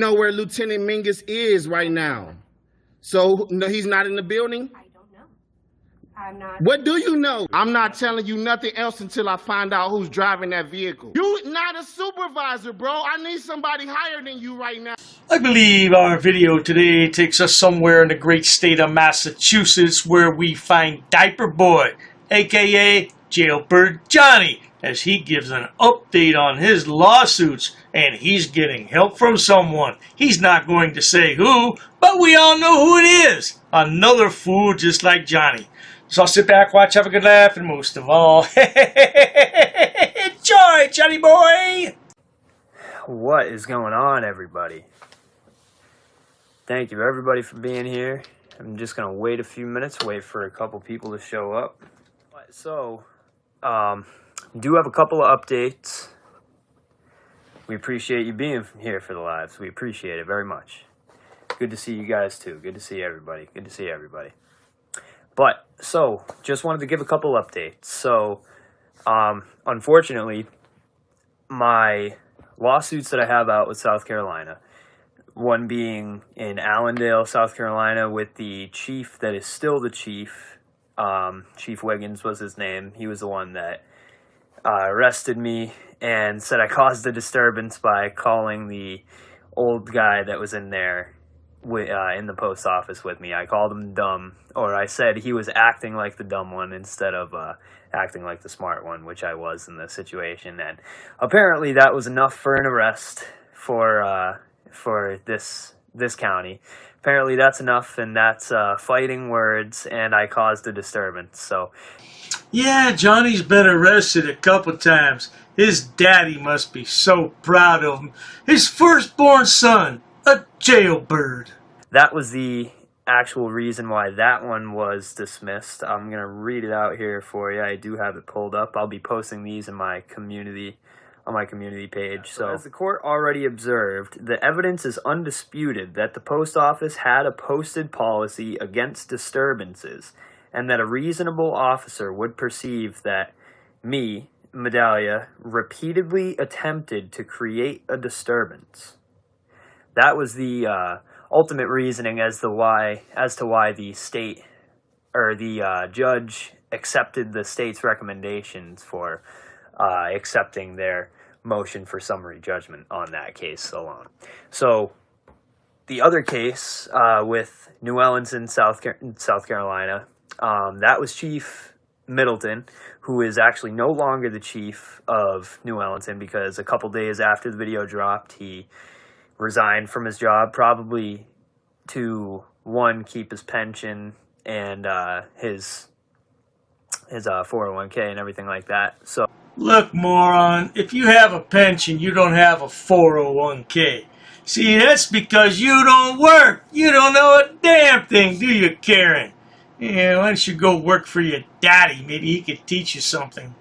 know where Lieutenant Mingus is right now. So, no, he's not in the building? I don't know. I'm not. What do you know? I'm not telling you nothing else until I find out who's driving that vehicle. You not a supervisor, bro. I need somebody higher than you right now. I believe our video today takes us somewhere in the great state of Massachusetts where we find DiaperBoy, aka Jailbird Johnny, as he gives an update on his lawsuits, and he's getting help from someone. He's not going to say who, but we all know who it is. Another fool just like Johnny. So I'll sit back, watch, have a good laugh, and most of all, enjoy, Johnny boy! What is going on, everybody? Thank you, everybody, for being here. I'm just going to wait a few minutes, wait for a couple people to show up. So, do have a couple of updates. We appreciate you being here for the lives. We appreciate it very much. Good to see you guys, too. Good to see everybody. Good to see everybody. But, so, just wanted to give a couple updates. So, unfortunately, my lawsuits that I have out with South Carolina, one being in Allendale, South Carolina, with the chief that is still the chief. Chief Wiggins was his name. He was the one that arrested me and said I caused a disturbance by calling the old guy that was in there in the post office with me. I called him dumb, or I said he was acting like the dumb one instead of acting like the smart one, which I was in the situation. And apparently that was enough for an arrest for this county. Apparently that's enough, and that's fighting words, and I caused a disturbance. So, yeah, Johnny's been arrested a couple times. His daddy must be so proud of him. His firstborn son, a jailbird. That was the actual reason why that one was dismissed. I'm going to read it out here for you. I do have it pulled up. I'll be posting these in my community on my community page. So, as the court already observed, the evidence is undisputed that the post office had a posted policy against disturbances, and that a reasonable officer would perceive that me, Medallia, repeatedly attempted to create a disturbance. That was the ultimate reasoning as to why the state, or the judge, accepted the state's recommendations for accepting their motion for summary judgment on that case alone. So, the other case with New Ellenton, South Carolina, that was Chief Middleton, who is actually no longer the chief of New Ellenton, because a couple days after the video dropped, he resigned from his job, probably to, one, keep his pension and his 401k and everything like that. So, look, moron, if you have a pension, you don't have a 401k. See, that's because you don't work. You don't know a damn thing, do you, Karen? Yeah, why don't you go work for your daddy? Maybe he could teach you something.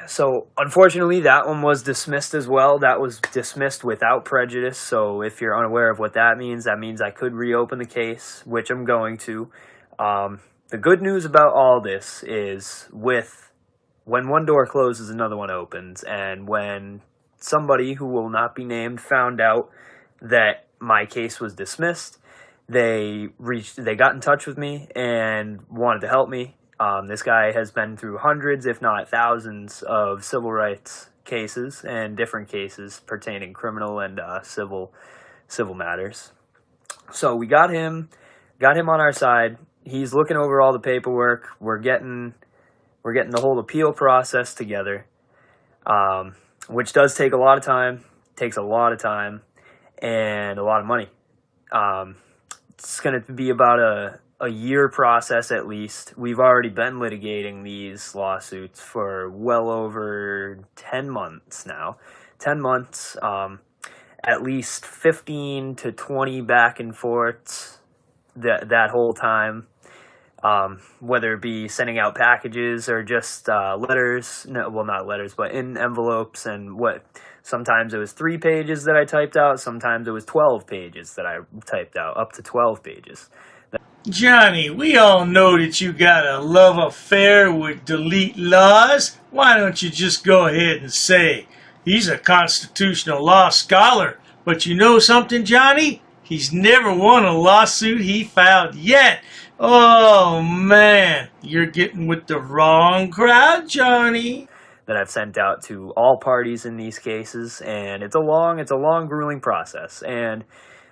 So, unfortunately, that one was dismissed as well. That was dismissed without prejudice. So, if you're unaware of what that means I could reopen the case, which I'm going to. The good news about all this is when one door closes, another one opens. And when somebody who will not be named found out that my case was dismissed, they got in touch with me and wanted to help me. This guy has been through hundreds, if not thousands, of civil rights cases and different cases pertaining criminal and civil matters. So we got him on our side. He's looking over all the paperwork. We're getting the whole appeal process together, which does take a lot of time. Takes a lot of time and a lot of money. It's going to be about a year process at least. We've already been litigating these lawsuits for well over 10 months now. 10 months, at least 15 to 20 back and forths that whole time. Whether it be sending out packages or just letters, not letters, but in envelopes, and sometimes it was 3 pages that I typed out, sometimes it was 12 pages that I typed out, up to 12 pages. Johnny, we all know that you got a love affair with delete laws. Why don't you just go ahead and say, he's a constitutional law scholar, But you know something, Johnny? He's never won a lawsuit he filed yet. Oh, man, you're getting with the wrong crowd, Johnny. That I've sent out to all parties in these cases, and it's a long, grueling process. And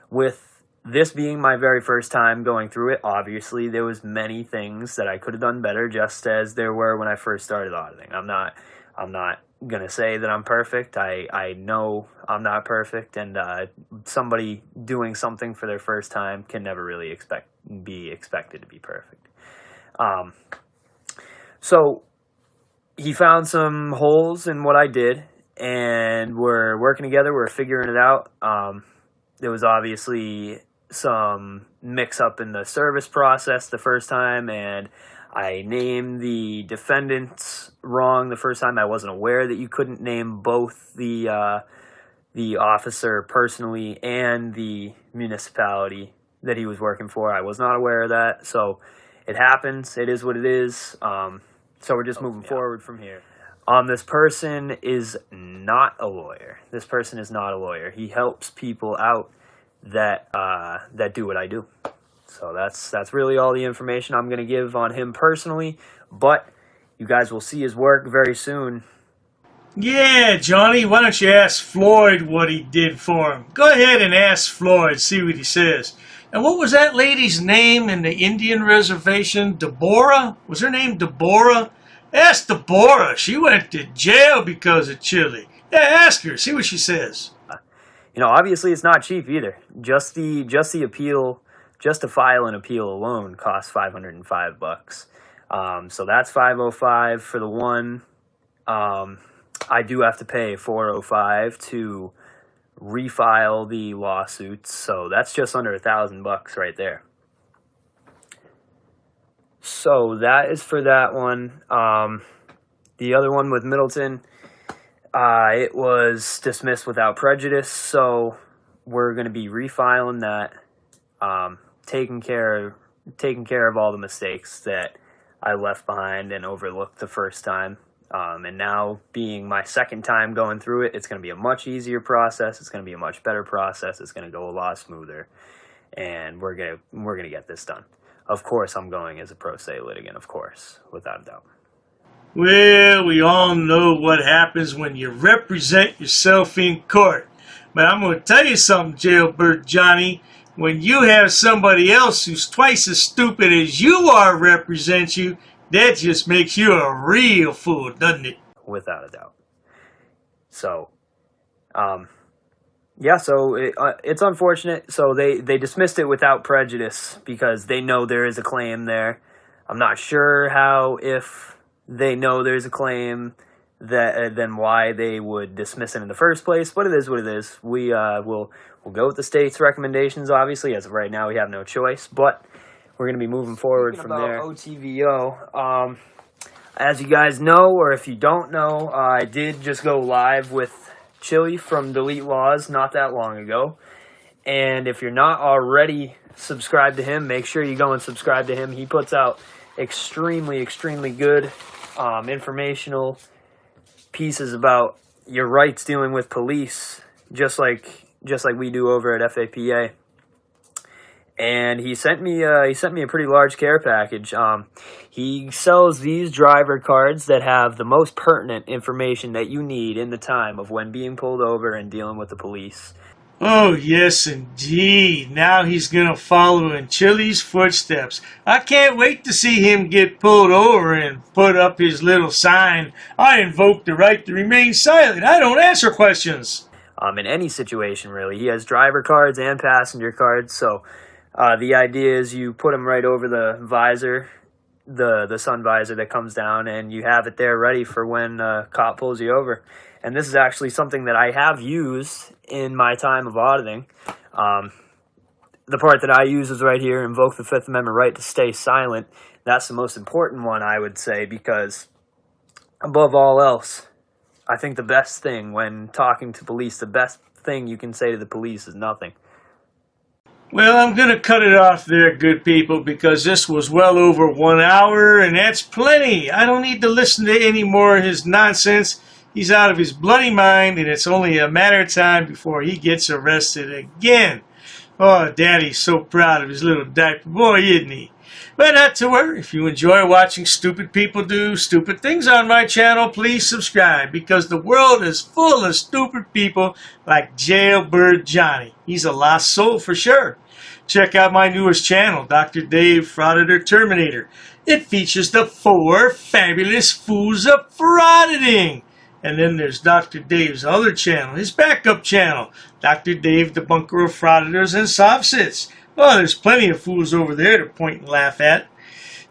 with this being my very first time going through it, obviously there was many things that I could have done better, just as there were when I first started auditing. I'm not gonna say that I'm perfect. I know I'm not perfect, and somebody doing something for their first time can never really be expected to be perfect. So he found some holes in what I did, and we're working together. We're figuring it out. There was obviously some mix-up in the service process the first time, and I named the defendants wrong the first time. I wasn't aware that you couldn't name both the officer personally and the municipality that he was working for. I was not aware of that, so it happens. It is what it is. So we're just moving forward from here. This person is not a lawyer. This person is not a lawyer. He helps people out that do what I do. So that's really all the information I'm going to give on him personally. But you guys will see his work very soon. Yeah, Johnny, why don't you ask Floyd what he did for him? Go ahead and ask Floyd, see what he says. And what was that lady's name in the Indian reservation? Deborah? Was her name Deborah? Ask Deborah. She went to jail because of chili. Yeah, ask her. See what she says. Obviously it's not cheap either. Just the appeal, just to file an appeal alone costs $505. So that's $505 for the one. I do have to pay $405 to refile the lawsuits, so that's just under $1,000 right there. So that is for that one. The other one with Middleton, it was dismissed without prejudice, so we're going to be refiling that, taking care of all the mistakes that I left behind and overlooked the first time. And now, being my second time going through it, it's going to be a much easier process. It's going to be a much better process. It's going to go a lot smoother, and we're gonna get this done. Of course, I'm going as a pro se litigant, of course, without a doubt. Well, we all know what happens when you represent yourself in court. But I'm going to tell you something, Jailbird Johnny. When you have somebody else who's twice as stupid as you are represent you, that just makes you a real fool, doesn't it? Without a doubt. So, yeah, so it's unfortunate. So they dismissed it without prejudice because they know there is a claim there. I'm not sure how, if they know there's a claim, then why they would dismiss it in the first place. But it is what it is. We'll go with the state's recommendations, obviously. As of right now, we have no choice. But we're going to be moving forward from there. OTVO, as you guys know, or if you don't know, I did just go live with Chili from Delete Laws not that long ago. And if you're not already subscribed to him, make sure you go and subscribe to him. He puts out extremely, extremely good informational pieces about your rights dealing with police, just like we do over at FAPA. And he sent me a pretty large care package. He sells these driver cards that have the most pertinent information that you need in the time of when being pulled over and dealing with the police. Oh, yes, indeed. Now he's going to follow in Chili's footsteps. I can't wait to see him get pulled over and put up his little sign, "I invoke the right to remain silent. I don't answer questions." In any situation, really. He has driver cards and passenger cards, so the idea is you put them right over the visor, the sun visor that comes down, and you have it there ready for when a cop pulls you over. And this is actually something that I have used in my time of auditing. The part that I use is right here, invoke the Fifth Amendment right to stay silent. That's the most important one, I would say, because above all else, I think the best thing when talking to police, the best thing you can say to the police is nothing. Well, I'm going to cut it off there, good people, because this was well over 1 hour, and that's plenty. I don't need to listen to any more of his nonsense. He's out of his bloody mind, and it's only a matter of time before he gets arrested again. Oh, Daddy's so proud of his little diaper boy, isn't he? But not to worry, if you enjoy watching stupid people do stupid things on my channel, please subscribe, because the world is full of stupid people like Jailbird Johnny. He's a lost soul for sure. Check out my newest channel, Dr. Dave Frauditor Terminator. It features the 4 fabulous fools of frauditing. And then there's Dr. Dave's other channel, his backup channel, Dr. Dave Debunker of Frauditors and Soft-Sits. Oh, there's plenty of fools over there to point and laugh at.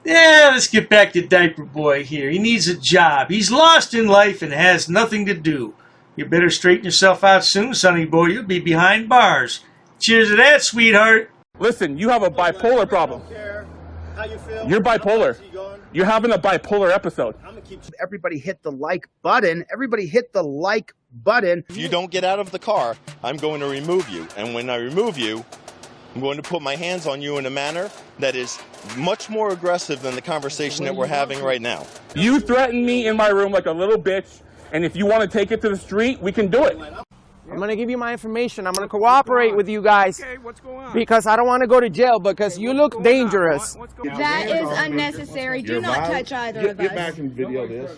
Yeah, let's get back to Diaper Boy here. He needs a job. He's lost in life and has nothing to do. You better straighten yourself out soon, sonny boy. You'll be behind bars. Cheers to that, sweetheart. Listen, you have a bipolar problem. You're bipolar. You're having a bipolar episode. Everybody hit the like button. Everybody hit the like button. If you don't get out of the car, I'm going to remove you. And when I remove you, I'm going to put my hands on you in a manner that is much more aggressive than the conversation that we're having right now. You threatened me in my room like a little bitch, and if you want to take it to the street, we can do it. I'm going to give you my information. I'm going to cooperate with you guys. Okay, what's going on? Because I don't want to go to jail because you look dangerous. That is unnecessary. Do not touch either of us. Get back and video this.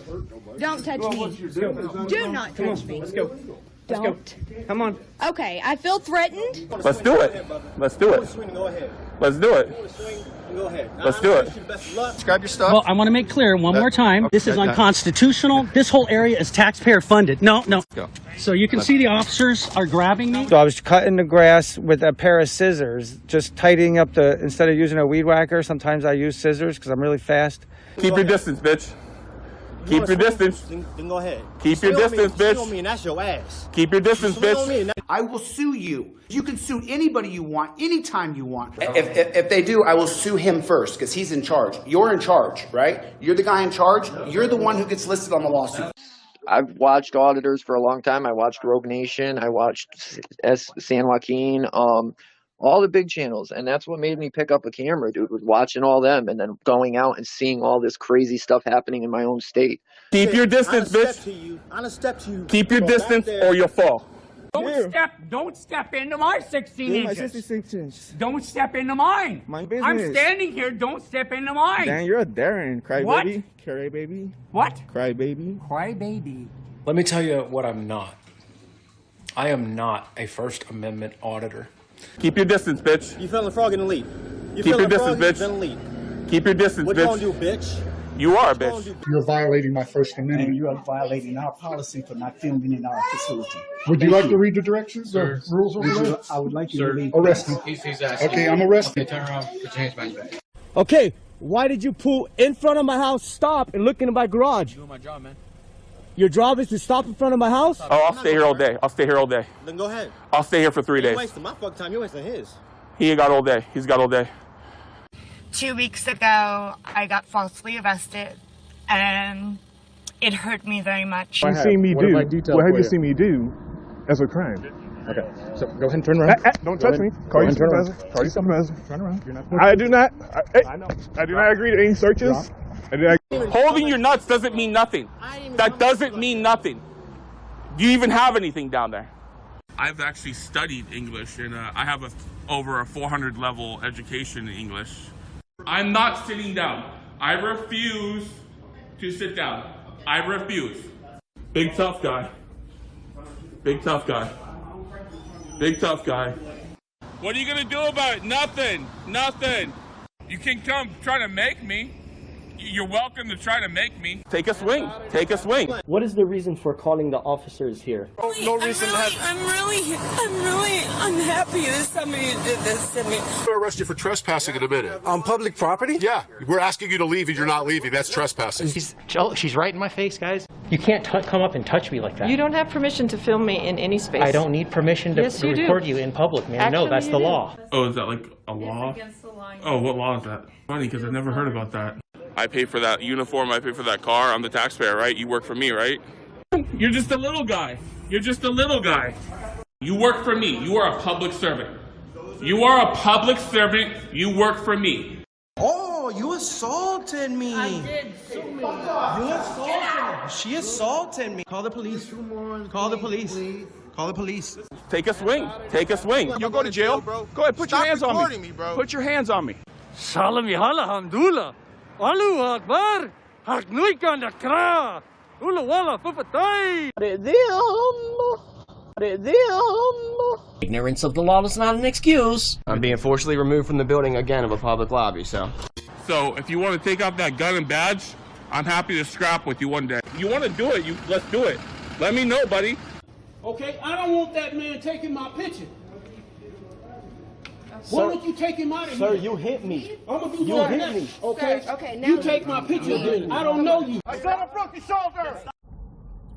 Don't touch me. Do not touch me. Let's go. Don't. Come on. Okay, I feel threatened. Let's do it. Let's do it. Let's do it. Let's do it. Grab your stuff. Well, I want to make clear one more time. This is unconstitutional. This whole area is taxpayer funded. No. Go. So you can see the officers are grabbing me. So I was cutting the grass with a pair of scissors, just tightening up the, instead of using a weed whacker, sometimes I use scissors because I'm really fast. Keep your distance, bitch. Keep your distance. Then go ahead. Keep your distance, bitch. Me, and that's your ass. Keep your distance, bitch. I will sue you. You can sue anybody you want, anytime you want. If they do, I will sue him first because he's in charge. You're in charge, right? You're the guy in charge. You're the one who gets listed on the lawsuit. I've watched Auditors for a long time. I watched Rogue Nation. I watched San Joaquin, all the big channels. And that's what made me pick up a camera, dude, was watching all them and then going out and seeing all this crazy stuff happening in my own state. Keep your distance, bitch. I'm gonna step to you. Keep your distance or you'll fall. Don't step into my 16 inches. Don't step into mine. My business. I'm standing here. Don't step into mine. Dan, you're a Darren. Crybaby. Crybaby. What? Crybaby. Crybaby. Let me tell you what I'm not. I am not a First Amendment auditor. Keep your distance, bitch. You feeling frog in the lead. You Keep your distance, bitch. In the lead. Keep your distance, What bitch. you gonna do, bitch? You are a bitch. You're violating my First Amendment. And you are violating our policy for not filming in our facility. Would you like to read the directions or rules over there? I would like you to read. Arrest me. Okay, I'm arrested. Turn around, put your hands behind your back. Okay, why did you pull in front of my house, stop, and look into my garage? Doing my job, man. Your job is to stop in front of my house? Oh, I'll stay here all day. I'll stay here all day. Then go ahead. I'll stay here for 3 days. You're wasting my fucking time. You're wasting his. He ain't got all day. He's got all day. 2 weeks ago, I got falsely arrested, and it hurt me very much. What have you seen me do as a crime? Okay, so go ahead and turn around. Don't touch me. Call your supervisor. Call your supervisor. Turn around. You're not I do not. I do not agree to any searches. Holding your nuts doesn't mean nothing. That doesn't mean nothing. Do you even have anything down there? I've actually studied English, and I have over a 400 level education in English. I'm not sitting down. I refuse to sit down. I refuse. Big tough guy. Big tough guy. Big tough guy. What are you gonna do about it? Nothing. Nothing. You can come try to make me. You're welcome to try to make me. Take a swing. Take a swing. What is the reason for calling the officers here? No reason I'm really unhappy that somebody did this to me. We'll arrest you for trespassing in a minute. On public property? Yeah, we're asking you to leave and you're not leaving. That's trespassing. She's right in my face, guys. You can't come up and touch me like that. You don't have permission to film me in any space. I don't need permission to record you in public, man. No, that's the law. Oh, is that like a law? Against the law. Oh, what law is that? Funny, because I've never heard about that. I pay for that uniform, I pay for that car, I'm the taxpayer, right? You work for me, right? You're just a little guy. You're just a little guy. You work for me. You are a public servant. You are a public servant. You work for me. Oh, Oh, you assaulted me. I did sue me. You assaulted me. She assaulted me. Call the police. Call the police. Call the police. Take a swing. Take a swing. You'll go to jail, bro. Go ahead, put your hands on me. bro. Put your hands on me. Salami alhamdulillah. Allahu Akbar. Haknuikan dakra. Ula wala fufatay. Ignorance of the law is not an excuse. I'm being forcibly removed from the building again of a public lobby, so. So if you want to take out that gun and badge, I'm happy to scrap with you one day. You want to do it, let's do it. Let me know, buddy. Okay, I don't want that man taking my picture. Why don't you take him out of here? Sir, you hit me. I'm gonna do You that hit next. me. Okay? Sir, okay, now you take my picture then. I don't know you. I got a broken shoulder.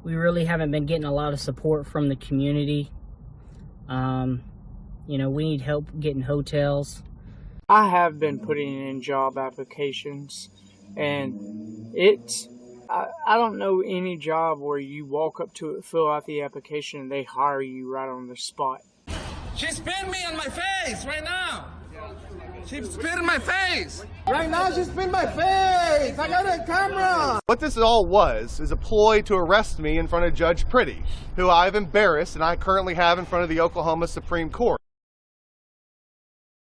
We really haven't been getting a lot of support from the community. You know, we need help getting hotels. I have been putting in job applications, and I don't know any job where you walk up to it, fill out the application, and they hire you right on the spot. She spit me on my face right now. She spit in my face. Right now, she spit in my face. I got a camera. What this all was is a ploy to arrest me in front of Judge Pretty, who I've embarrassed and I currently have in front of the Oklahoma Supreme Court.